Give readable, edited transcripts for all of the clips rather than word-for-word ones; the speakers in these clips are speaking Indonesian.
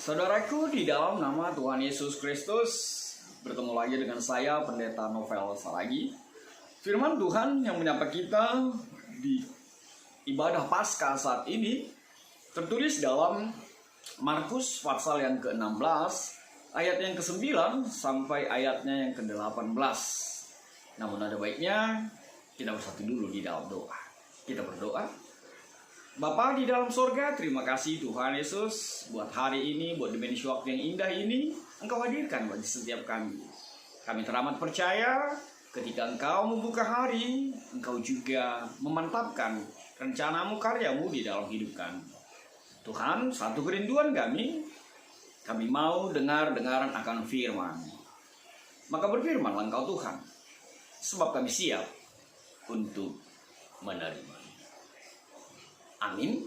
Saudaraku, di dalam nama Tuhan Yesus Kristus, bertemu lagi dengan saya, Pendeta Novel Saragi. Firman Tuhan yang menyapa kita di ibadah Paskah saat ini tertulis dalam Markus pasal yang ke-16, ayat yang ke-9 sampai ayatnya yang ke-18. Namun ada baiknya kita bersatu dulu di dalam doa. Kita berdoa. Bapa di dalam sorga, terima kasih Tuhan Yesus buat hari ini, buat dimensi waktu yang indah ini Engkau hadirkan bagi setiap kami. Kami teramat percaya ketika Engkau membuka hari, Engkau juga memantapkan rencanamu, karyamu di dalam hidup kami. Tuhan, satu kerinduan kami mau dengar-dengaran akan firman. Maka berfirmanlah Engkau Tuhan, sebab kami siap untuk menerima. Amin.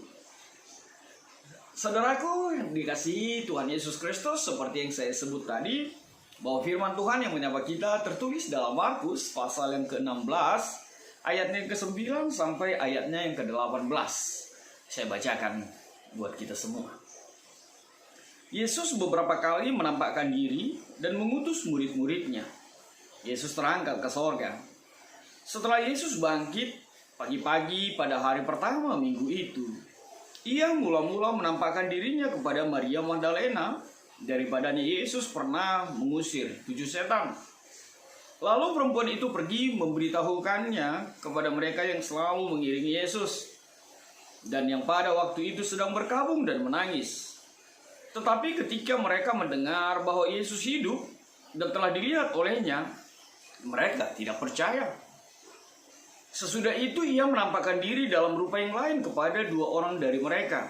Saudaraku yang dikasihi Tuhan Yesus Kristus, seperti yang saya sebut tadi, bahwa firman Tuhan yang menyapa kita tertulis dalam Markus pasal yang ke-16, ayatnya yang ke-9 sampai ayatnya yang ke-18. Saya bacakan buat kita semua. Yesus beberapa kali menampakkan diri dan mengutus murid-muridnya. Yesus terangkat ke sorga. Setelah Yesus bangkit, pagi-pagi pada hari pertama minggu itu, ia mula-mula menampakkan dirinya kepada Maria Magdalena, daripadanya Yesus pernah mengusir 7 setan. Lalu perempuan itu pergi memberitahukannya kepada mereka yang selalu mengiringi Yesus, dan yang pada waktu itu sedang berkabung dan menangis. Tetapi ketika mereka mendengar bahwa Yesus hidup dan telah dilihat olehnya, mereka tidak percaya. Sesudah itu ia menampakkan diri dalam rupa yang lain kepada 2 orang dari mereka,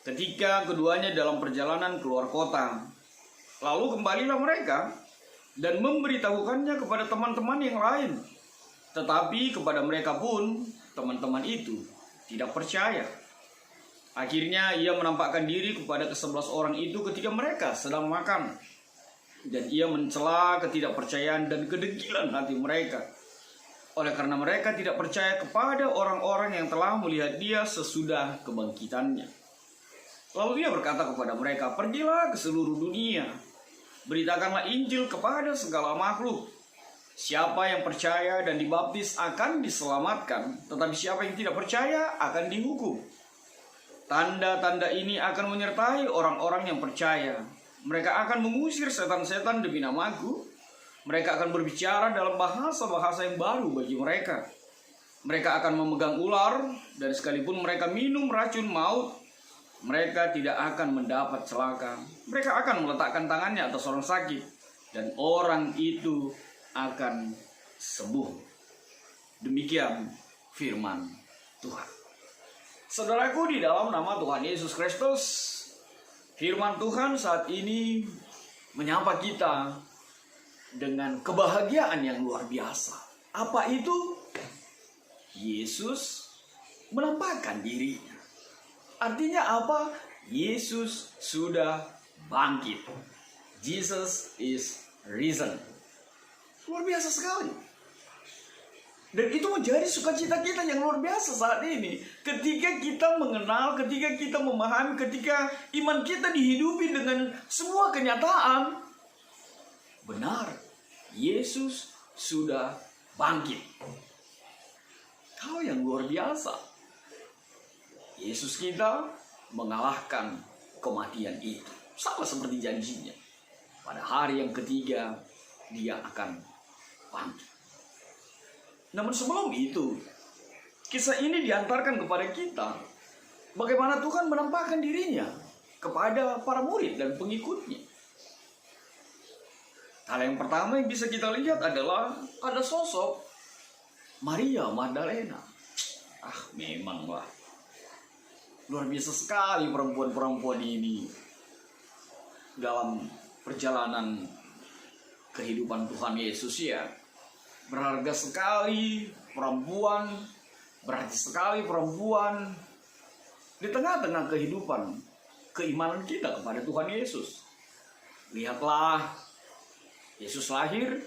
ketika keduanya dalam perjalanan keluar kota. Lalu kembalilah mereka dan memberitahukannya kepada teman-teman yang lain. Tetapi kepada mereka pun teman-teman itu tidak percaya. Akhirnya ia menampakkan diri kepada ke-11 orang itu ketika mereka sedang makan. Dan ia mencela ketidakpercayaan dan kedegilan hati mereka, oleh karena mereka tidak percaya kepada orang-orang yang telah melihat dia sesudah kebangkitannya. Lalu ia berkata kepada mereka, "Pergilah ke seluruh dunia, beritakanlah Injil kepada segala makhluk. Siapa yang percaya dan dibaptis akan diselamatkan, tetapi siapa yang tidak percaya akan dihukum. Tanda-tanda ini akan menyertai orang-orang yang percaya. Mereka akan mengusir setan-setan demi nama-Ku. Mereka akan berbicara dalam bahasa-bahasa yang baru bagi mereka. Mereka akan memegang ular, dan sekalipun mereka minum racun maut, mereka tidak akan mendapat celaka. Mereka akan meletakkan tangannya atas orang sakit, dan orang itu akan sembuh." Demikian firman Tuhan. Saudaraku, di dalam nama Tuhan Yesus Kristus, firman Tuhan saat ini menyapa kita dengan kebahagiaan yang luar biasa. Apa itu? Yesus menampakkan dirinya. Artinya apa? Yesus sudah bangkit. Jesus is risen. Luar biasa sekali. Dan itu menjadi sukacita kita yang luar biasa saat ini. Ketika kita mengenal, ketika kita memahami, ketika iman kita dihidupi dengan semua kenyataan. Benar, Yesus sudah bangkit. Hal yang luar biasa. Yesus kita mengalahkan kematian itu. Sama seperti janjinya. Pada hari yang ketiga, dia akan bangkit. Namun sebelum itu, kisah ini diantarkan kepada kita. Bagaimana Tuhan menampakkan dirinya kepada para murid dan pengikutnya. Hal yang pertama yang bisa kita lihat adalah ada sosok Maria Magdalena. Memanglah luar biasa sekali perempuan-perempuan ini dalam perjalanan kehidupan Tuhan Yesus ya. Berharga sekali perempuan, berarti sekali perempuan di tengah-tengah kehidupan keimanan kita kepada Tuhan Yesus. Lihatlah, Yesus lahir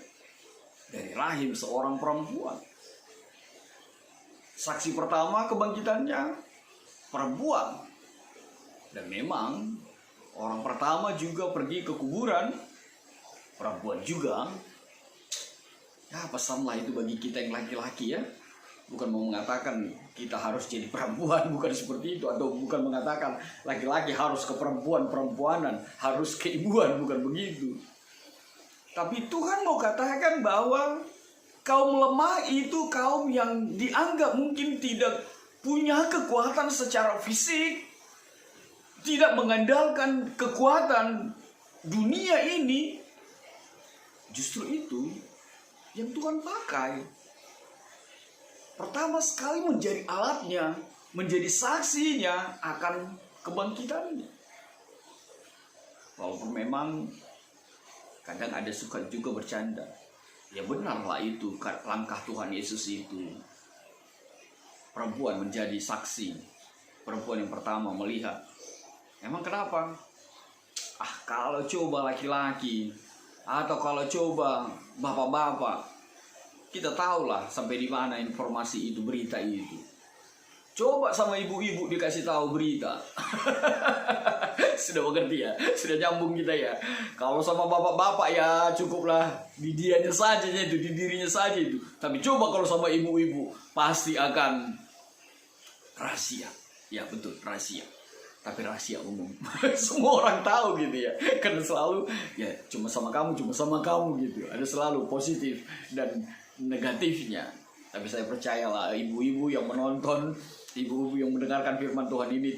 dari rahim seorang perempuan. Saksi pertama kebangkitannya perempuan. Dan memang Orang pertama juga pergi ke kuburan, perempuan juga. Ya, pesanlah itu bagi kita yang laki-laki ya. Bukan mau mengatakan kita harus jadi perempuan, bukan seperti itu. Atau bukan mengatakan laki-laki harus ke perempuan-perempuanan, harus ke ibuan, bukan begitu. Tapi Tuhan mau katakan bahwa kaum lemah itu kaum yang dianggap mungkin tidak punya kekuatan secara fisik, tidak mengandalkan kekuatan dunia ini. Justru itu yang Tuhan pakai. Pertama sekali menjadi alatnya, menjadi saksinya akan kebangkitannya. Walaupun memang kadang ada suka juga bercanda. Ya benarlah itu langkah Tuhan Yesus itu. Perempuan menjadi saksi. Perempuan yang pertama melihat. Emang kenapa? Kalau coba laki-laki atau kalau coba bapak-bapak, kita tahulah sampai di mana informasi itu, berita itu. Coba sama ibu-ibu dikasih tahu berita. Sudah mengerti ya? Sudah nyambung kita ya. Kalau sama bapak-bapak ya cukuplah di dianya saja itu, di dirinya saja itu. Tapi coba kalau sama ibu-ibu, pasti akan rahasia. Ya betul, rahasia. Tapi rahasia umum. Semua orang tahu gitu ya. Karena selalu ya cuma sama kamu gitu. Ada selalu positif dan negatifnya. Tapi saya percayalah ibu-ibu yang menonton, ibu-ibu yang mendengarkan firman Tuhan ini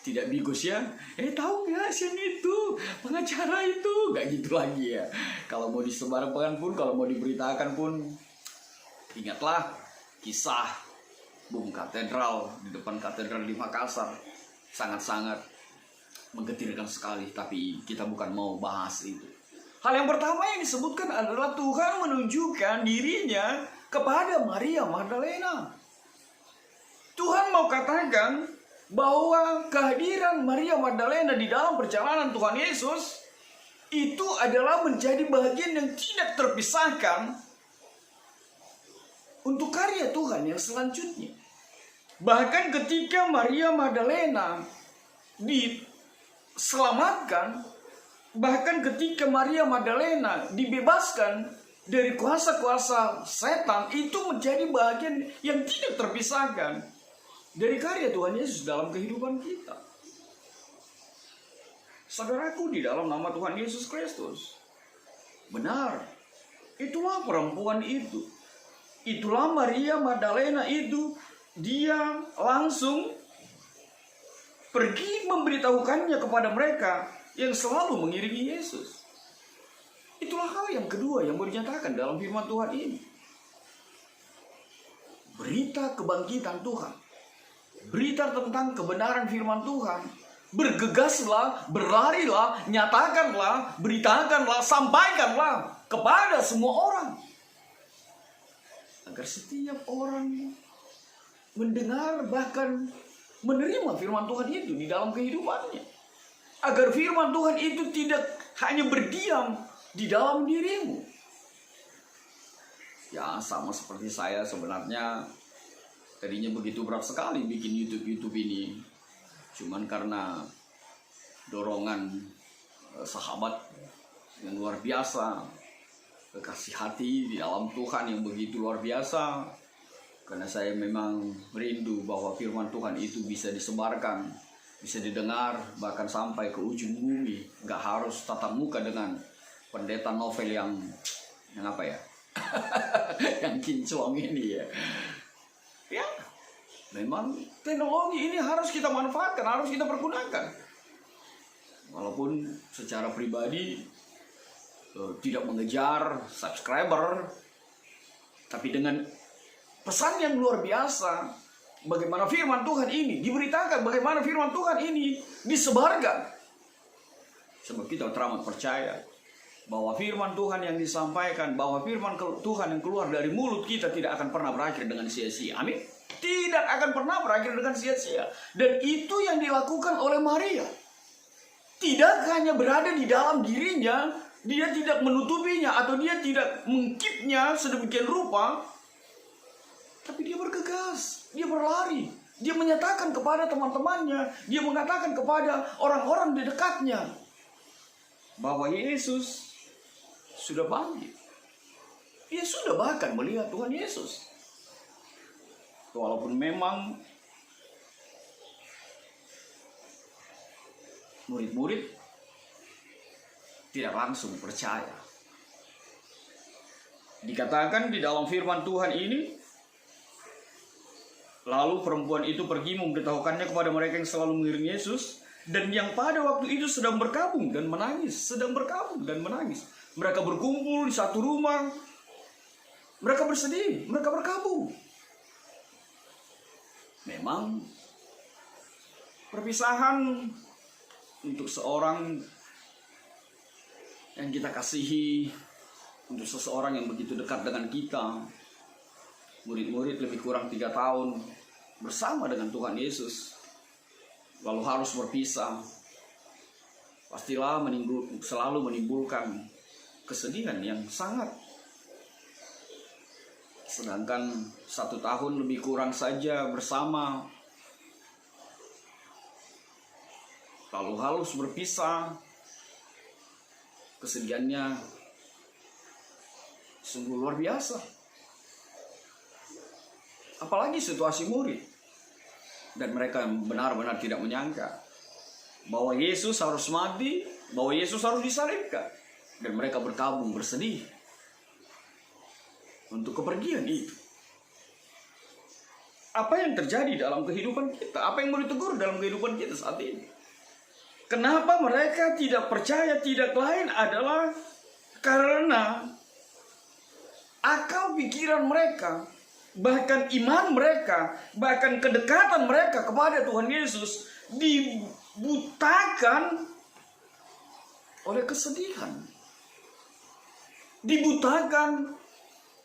tidak bigus ya. Tahu nggak siang itu pengacara itu nggak gitu lagi ya. Kalau mau disebarkan pun, kalau mau diberitakan pun, ingatlah kisah bom katedral di depan katedral di Makassar. Sangat-sangat menggetirkan sekali. Tapi kita bukan mau bahas itu. Hal yang pertama yang disebutkan adalah Tuhan menunjukkan dirinya kepada Maria Magdalena. Tuhan mau katakan bahwa kehadiran Maria Magdalena di dalam perjalanan Tuhan Yesus itu adalah menjadi bagian yang tidak terpisahkan untuk karya Tuhan yang selanjutnya. Bahkan ketika Maria Magdalena diselamatkan, bahkan ketika Maria Magdalena dibebaskan dari kuasa-kuasa setan, itu menjadi bagian yang tidak terpisahkan dari karya Tuhan Yesus dalam kehidupan kita. Saudaraku, di dalam nama Tuhan Yesus Kristus, benar, itulah perempuan itu. Itulah Maria Magdalena itu, dia langsung pergi memberitahukannya kepada mereka yang selalu mengiringi Yesus. Itulah hal yang kedua yang mau dinyatakan dalam firman Tuhan ini. Berita kebangkitan Tuhan. Berita tentang kebenaran firman Tuhan. Bergegaslah, berlarilah, nyatakanlah, beritakanlah, sampaikanlah kepada semua orang. Agar setiap orang mendengar bahkan menerima firman Tuhan itu di dalam kehidupannya. Agar firman Tuhan itu tidak hanya berdiam di dalam dirimu. Ya sama seperti saya sebenarnya tadinya begitu berat sekali bikin YouTube ini. Cuman karena dorongan sahabat yang luar biasa, kekasih hati di dalam Tuhan yang begitu luar biasa. Karena saya memang merindu bahwa firman Tuhan itu bisa disebarkan, bisa didengar bahkan sampai ke ujung bumi. Nggak harus tatap muka dengan pendeta novel yang apa ya, yang kinclong ini ya. Ya, memang teknologi ini harus kita manfaatkan, harus kita pergunakan. Walaupun secara pribadi tidak mengejar subscriber, tapi dengan pesan yang luar biasa, bagaimana firman Tuhan ini diberitakan, bagaimana firman Tuhan ini disebarkan. Sebab kita teramat percaya bahwa firman Tuhan yang disampaikan, bahwa firman Tuhan yang keluar dari mulut kita tidak akan pernah berakhir dengan sia-sia. Amin. Tidak akan pernah berakhir dengan sia-sia. Dan itu yang dilakukan oleh Maria. Tidak hanya berada di dalam dirinya, dia tidak menutupinya atau dia tidak mengkipnya sedemikian rupa, tapi dia bergegas, dia berlari, Dia menyatakan kepada teman-temannya, dia mengatakan kepada orang-orang di dekatnya bahwa Yesus sudah bangkit. Dia sudah bahkan melihat Tuhan Yesus. Walaupun memang murid-murid tidak langsung percaya. Dikatakan di dalam firman Tuhan ini, lalu perempuan itu pergi memberitahukannya kepada mereka yang selalu mengiring Yesus, dan yang pada waktu itu sedang berkabung dan menangis, Mereka berkumpul di satu rumah, mereka bersedih, mereka berkabung. Memang perpisahan untuk seorang yang kita kasihi, untuk seseorang yang begitu dekat dengan kita. Murid-murid lebih kurang 3 tahun bersama dengan Tuhan Yesus, lalu harus berpisah. Pastilah selalu menimbulkan kesedihan yang sangat. Sedangkan 1 tahun lebih kurang saja bersama, lalu harus berpisah. Kesedihannya sungguh luar biasa. Apalagi situasi murid. Dan mereka benar-benar tidak menyangka bahwa Yesus harus mati, bahwa Yesus harus disalibkan. Dan mereka berkabung bersedih untuk kepergian itu. Apa yang terjadi dalam kehidupan kita? Apa yang mau ditegur dalam kehidupan kita saat ini? Kenapa mereka tidak percaya? Tidak lain adalah karena akal pikiran mereka, bahkan iman mereka, bahkan kedekatan mereka kepada Tuhan Yesus dibutakan oleh kesedihan, dibutakan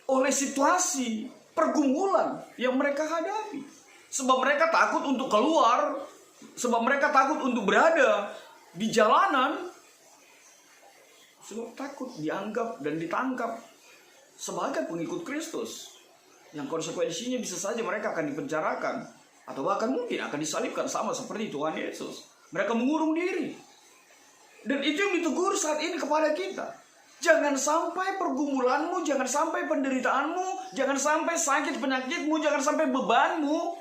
oleh situasi pergumulan yang mereka hadapi. Sebab mereka takut untuk keluar, sebab mereka takut untuk berada di jalanan, sebab takut dianggap dan ditangkap sebagai pengikut Kristus, yang konsekuensinya bisa saja mereka akan dipenjarakan, atau bahkan mungkin akan disalibkan sama seperti Tuhan Yesus. Mereka mengurung diri. Dan itu yang ditegur saat ini kepada kita. Jangan sampai pergumulanmu, jangan sampai penderitaanmu, jangan sampai sakit penyakitmu, jangan sampai bebanmu,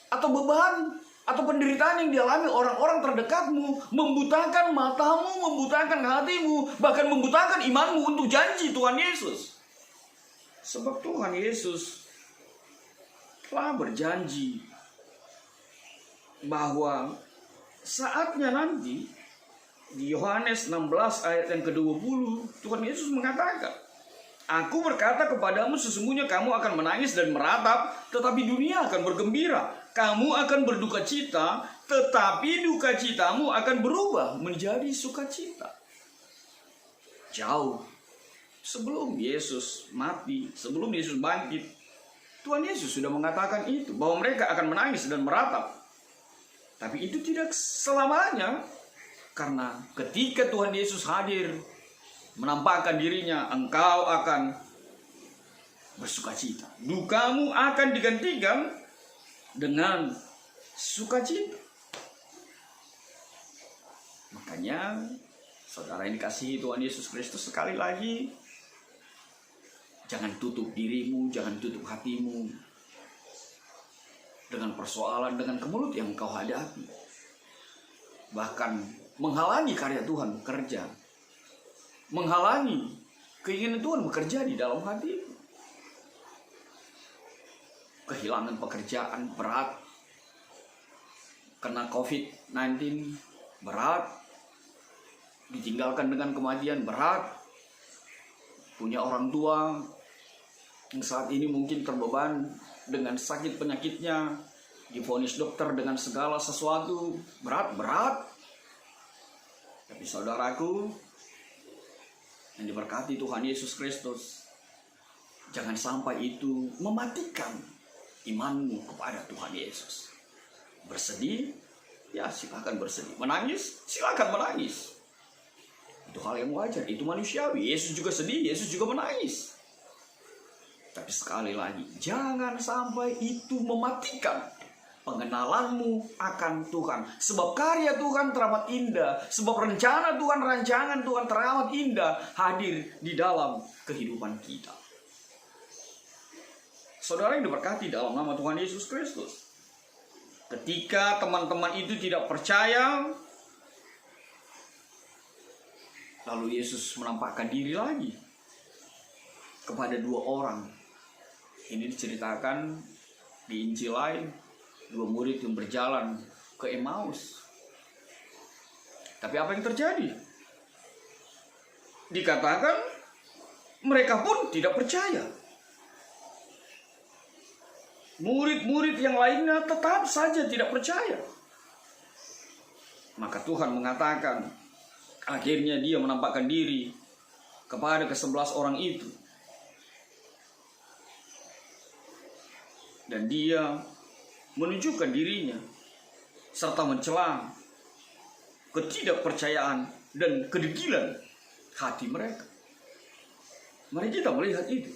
atau penderitaan yang dialami orang-orang terdekatmu membutakan matamu, membutakan hatimu, bahkan membutakan imanmu untuk janji Tuhan Yesus. Sebab Tuhan Yesus telah berjanji bahwa saatnya nanti, di Yohanes 16 ayat yang ke-20, Tuhan Yesus mengatakan, Aku berkata kepadamu, sesungguhnya kamu akan menangis dan meratap, tetapi dunia akan bergembira. Kamu akan berduka cita, tetapi duka citamu akan berubah menjadi sukacita. Jauh sebelum Yesus mati, sebelum Yesus bangkit, Tuhan Yesus sudah mengatakan itu, bahwa mereka akan menangis dan meratap. Tapi itu tidak selamanya, karena ketika Tuhan Yesus hadir, menampakkan dirinya, engkau akan bersukacita. Dukamu akan digantikan dengan sukacita. Makanya, saudara yang dikasihi Tuhan Yesus Kristus, sekali lagi, jangan tutup dirimu, jangan tutup hatimu dengan persoalan, dengan kemelut yang kau hadapi. Bahkan menghalangi karya Tuhan bekerja, menghalangi keinginan Tuhan bekerja di dalam hati. Kehilangan pekerjaan berat, kena COVID-19 berat, ditinggalkan dengan kematian berat, punya orang tua yang saat ini mungkin terbeban dengan sakit penyakitnya, divonis dokter dengan segala sesuatu berat-berat. Tapi saudaraku yang diberkati Tuhan Yesus Kristus, jangan sampai itu mematikan imanmu kepada Tuhan Yesus. Bersedih, ya silakan bersedih. Menangis, silakan menangis. Itu hal yang wajar, itu manusiawi. Yesus juga sedih, Yesus juga menangis. Tapi sekali lagi, jangan sampai itu mematikan pengenalanmu akan Tuhan. Sebab karya Tuhan teramat indah, sebab rencana Tuhan, rancangan Tuhan teramat indah hadir di dalam kehidupan kita. Saudara yang diberkati dalam nama Tuhan Yesus Kristus, ketika teman-teman itu tidak percaya, lalu Yesus menampakkan diri lagi kepada dua orang. Ini diceritakan di Injil lain, dua murid yang berjalan ke Emmaus. Tapi apa yang terjadi? Dikatakan mereka pun tidak percaya. Murid-murid yang lainnya tetap saja tidak percaya. Maka Tuhan mengatakan, akhirnya dia menampakkan diri kepada ke-11 orang itu. Dan dia menunjukkan dirinya serta mencela ketidakpercayaan dan kedegilan hati mereka. Mari kita melihat itu.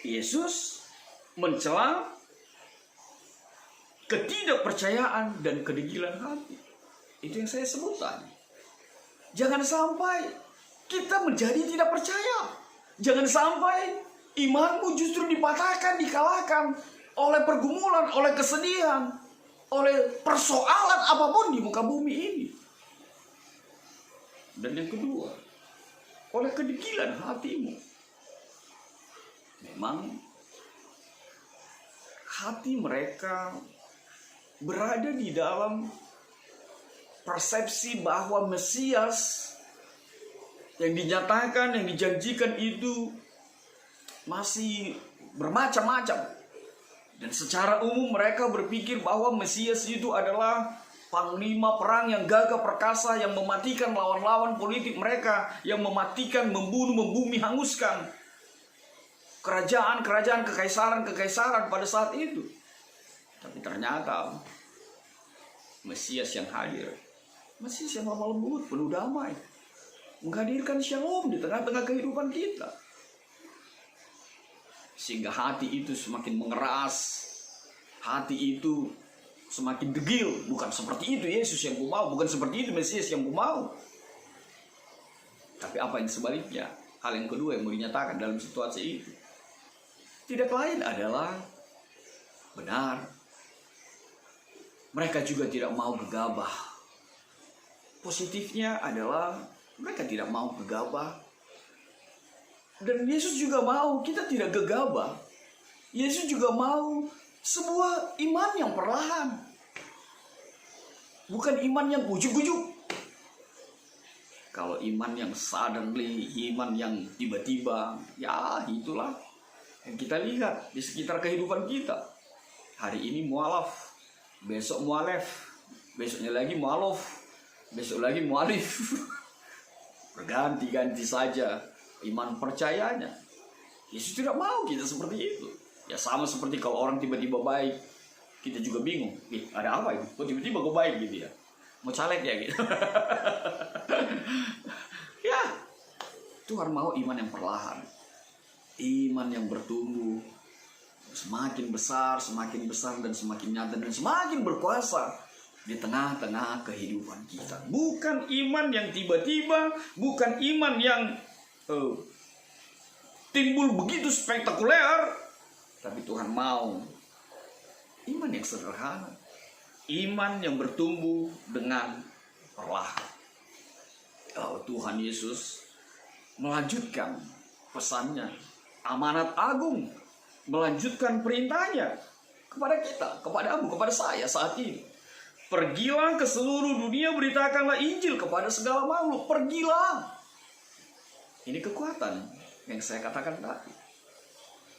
Yesus mencela ketidakpercayaan dan kedegilan hati. Itu yang saya sebut tadi. Jangan sampai kita menjadi tidak percaya. Jangan sampai imanmu justru dipatahkan, dikalahkan oleh pergumulan, oleh kesedihan, oleh persoalan apapun di muka bumi ini. Dan yang kedua, oleh kedegilan hatimu. Memang hati mereka berada di dalam persepsi bahwa Mesias yang dinyatakan, yang dijanjikan itu masih bermacam-macam. Dan secara umum mereka berpikir bahwa Mesias itu adalah panglima perang yang gagah perkasa, yang mematikan lawan-lawan politik mereka, yang mematikan, membunuh, membumi, hanguskan kerajaan-kerajaan, kekaisaran pada saat itu. Tapi ternyata Mesias yang hadir, Mesias yang lemah lembut, penuh damai, menghadirkan shalom di tengah-tengah kehidupan kita. Sehingga hati itu semakin mengeras, hati itu semakin degil. Bukan seperti itu Yesus yang ku mau, bukan seperti itu Mesias yang ku mau. Tapi apa yang sebaliknya? Hal yang kedua yang mau dinyatakan dalam situasi itu tidak lain adalah benar. Mereka juga tidak mau gegabah. Positifnya adalah mereka tidak mau gegabah. Dan Yesus juga mau kita tidak gegabah. Yesus juga mau sebuah iman yang perlahan. Bukan iman yang ujuk-ujuk. Kalau iman yang suddenly, iman yang tiba-tiba, ya itulah yang kita lihat di sekitar kehidupan kita. Hari ini mualaf, besok mualaf, besoknya lagi mualaf, besok lagi mualif. Berganti-ganti saja iman percayanya. Yesus tidak mau kita seperti itu. Ya sama seperti kalau orang tiba-tiba baik, kita juga bingung. Ada apa ini? Kok tiba-tiba gue baik gitu ya? Mau caleg ya gitu. Ya, Tuhan mau iman yang perlahan. Iman yang bertumbuh, semakin besar dan semakin nyata dan semakin berkuasa di tengah-tengah kehidupan kita. Bukan iman yang tiba-tiba, bukan iman yang timbul begitu spektakuler, tapi Tuhan mau iman yang sederhana, iman yang bertumbuh dengan perlahan. Tuhan Yesus melanjutkan pesannya, amanat agung, melanjutkan perintahnya kepada kita, kepadamu, kepada saya saat ini. Pergilah ke seluruh dunia, beritakanlah Injil kepada segala makhluk. Pergilah. Ini kekuatan yang saya katakan tadi.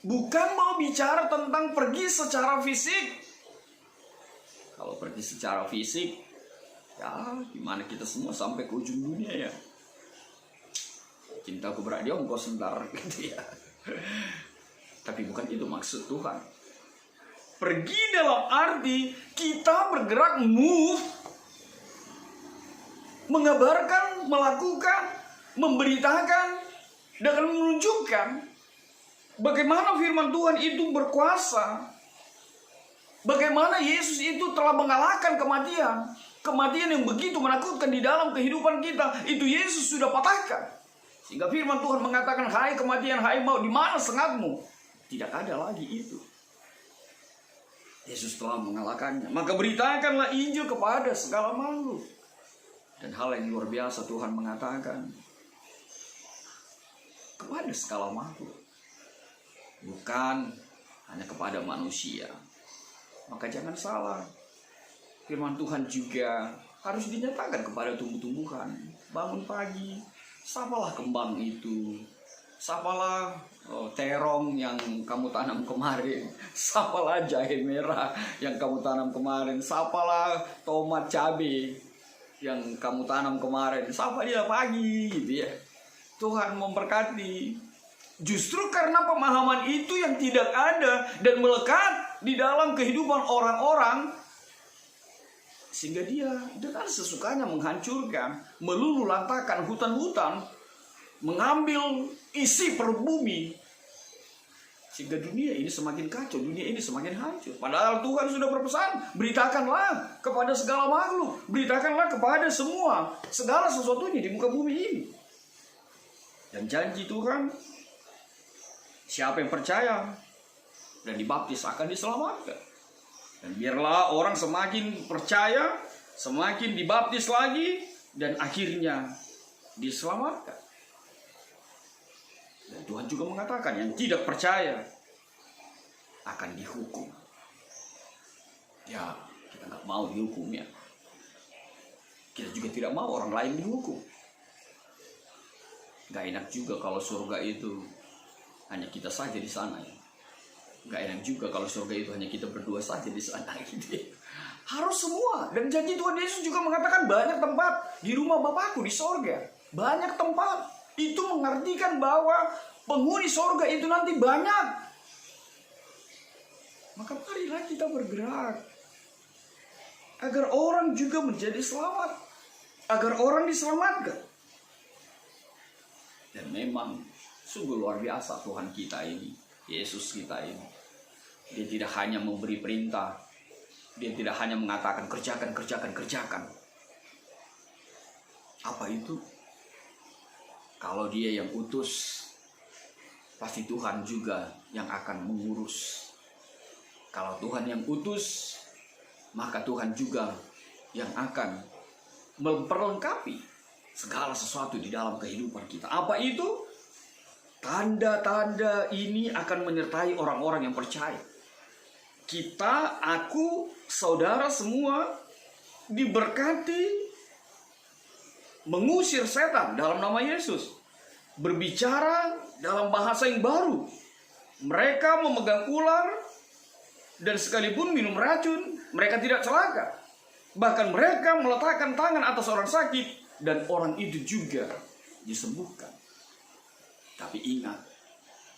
Bukan mau bicara tentang pergi secara fisik. Kalau pergi secara fisik, ya gimana kita semua sampai ke ujung dunia ya. Cintaku berat dia engkau sebentar gitu ya. Tapi bukan itu maksud Tuhan. Pergi dalam arti kita bergerak, move, mengabarkan, melakukan, memberitakan, dan menunjukkan Bagaimana firman Tuhan itu berkuasa. Bagaimana Yesus itu telah mengalahkan kematian. Kematian yang begitu menakutkan di dalam kehidupan kita, itu Yesus sudah patahkan. Sehingga firman Tuhan mengatakan, hai kematian, hai maut, di mana sengatmu? Tidak ada lagi itu. Yesus telah mengalahkannya. Maka beritakanlah Injil kepada segala makhluk. Dan hal yang luar biasa Tuhan mengatakan, kepada segala makhluk, bukan hanya kepada manusia. Maka jangan salah, firman Tuhan juga harus dinyatakan kepada tumbuh-tumbuhan. Bangun pagi, sapalah kembang itu, sapalah terong yang kamu tanam kemarin, sapalah jahe merah yang kamu tanam kemarin, sapalah tomat cabai yang kamu tanam kemarin, sapa dia pagi gitu ya. Tuhan memberkati. Justru karena pemahaman itu yang tidak ada dan melekat di dalam kehidupan orang-orang, sehingga dia dengan sesukanya menghancurkan, melululantakkan hutan-hutan, mengambil isi perut bumi, sehingga dunia ini semakin kacau, dunia ini semakin hancur. Padahal Tuhan sudah berpesan, beritakanlah kepada segala makhluk, beritakanlah kepada semua, segala sesuatunya di muka bumi ini. Dan janji Tuhan, siapa yang percaya dan dibaptis akan diselamatkan. Dan biarlah orang semakin percaya, semakin dibaptis lagi, dan akhirnya diselamatkan. Dan Tuhan juga mengatakan yang tidak percaya akan dihukum. Ya, kita nggak mau dihukum ya. Kita juga tidak mau orang lain dihukum. Gak enak juga kalau surga itu hanya kita saja di sana ya. Gak enak juga kalau surga itu hanya kita berdua saja di sana gitu ya. Harus semua. Dan janji Tuhan Yesus juga mengatakan banyak tempat di rumah Bapakku di surga. Banyak tempat. Itu mengartikan bahwa penghuni surga itu nanti banyak. Maka marilah kita bergerak agar orang juga menjadi selamat, agar orang diselamatkan. Dan memang sungguh luar biasa Tuhan kita ini, Yesus kita ini. Dia tidak hanya memberi perintah, dia tidak hanya mengatakan kerjakan, kerjakan, kerjakan. Apa itu? Kalau dia yang utus, pasti Tuhan juga yang akan mengurus. Kalau Tuhan yang utus, maka Tuhan juga yang akan memperlengkapi segala sesuatu di dalam kehidupan kita. Apa itu? Tanda-tanda ini akan menyertai orang-orang yang percaya. Kita, aku, saudara semua diberkati mengusir setan dalam nama Yesus. Berbicara dalam bahasa yang baru. Mereka memegang ular dan sekalipun minum racun, mereka tidak celaka. Bahkan mereka meletakkan tangan atas orang sakit dan orang itu juga disembuhkan. Tapi ingat,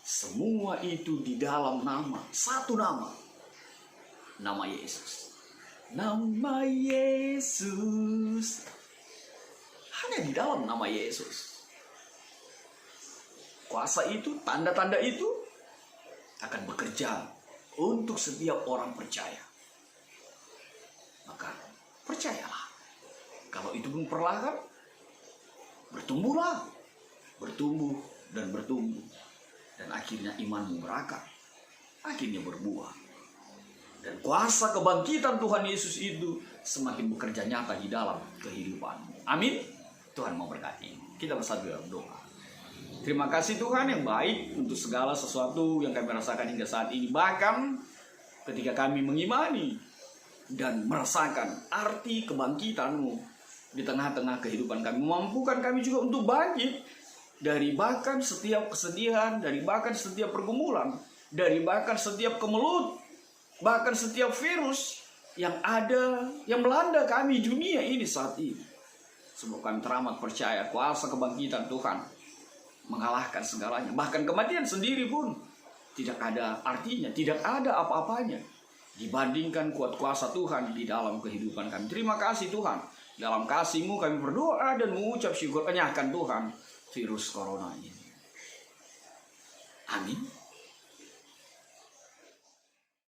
semua itu di dalam nama, satu nama. Nama Yesus. Nama Yesus. Hanya di dalam nama Yesus. Kuasa itu, tanda-tanda itu akan bekerja untuk setiap orang percaya. Maka percayalah. Kalau itu pun perlahan, bertumbuhlah. Bertumbuh dan bertumbuh. Dan akhirnya imanmu berakar. Akhirnya berbuah. Dan kuasa kebangkitan Tuhan Yesus itu semakin bekerja nyata di dalam kehidupanmu. Amin. Tuhan memberkati. Kita bersatu dalam doa. Terima kasih Tuhan yang baik untuk segala sesuatu yang kami rasakan hingga saat ini. Bahkan ketika kami mengimani dan merasakan arti kebangkitan-Mu di tengah-tengah kehidupan kami, memampukan kami juga untuk bangkit dari bahkan setiap kesedihan, dari bahkan setiap pergumulan, dari bahkan setiap kemelut, bahkan setiap virus yang ada, yang melanda kami dunia ini saat ini. Semoga kami teramat percaya kuasa kebangkitan Tuhan mengalahkan segalanya. Bahkan kematian sendiri pun tidak ada artinya, tidak ada apa-apanya dibandingkan kuat kuasa Tuhan di dalam kehidupan kami. Terima kasih Tuhan. Dalam kasih-Mu kami berdoa dan mengucap syukur, enyahkan Tuhan virus corona ini. Amin.